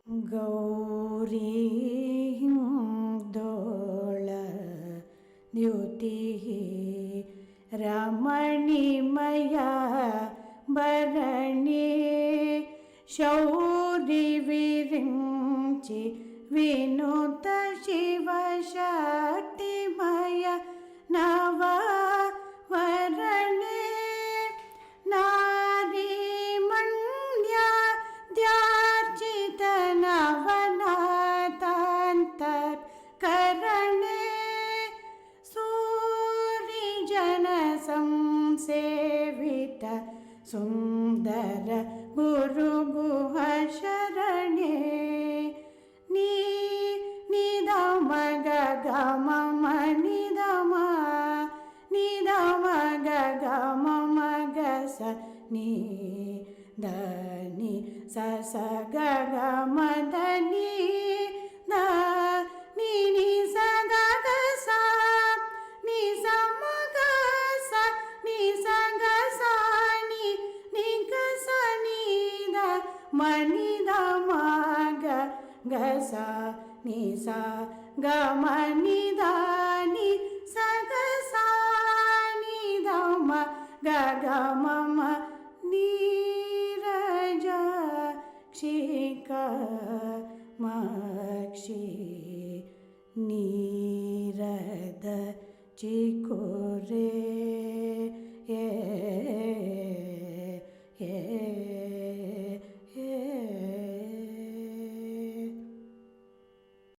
गौरी दोळ द्युतिः रमणीमया भरणी शौरि विरिञ्चि विनुत शिवशक्तिमय नववरणे नारीमण्ड्यार्चित नवनाथान्तःकरणे सूरिजनसंसेवित सुन्दर गुरुगुहशरणे निधम गम निधम निधम गम गस नि धनि स गम धनि नि स ग सा नि स ग सा नि स ग सा नि ग सा नि ध मनि ध म ग सा नि सा ग म नि ध नि स ग सा नि ध म ग म म नीरज क्षिक मक्षि नीरद चिकुरे।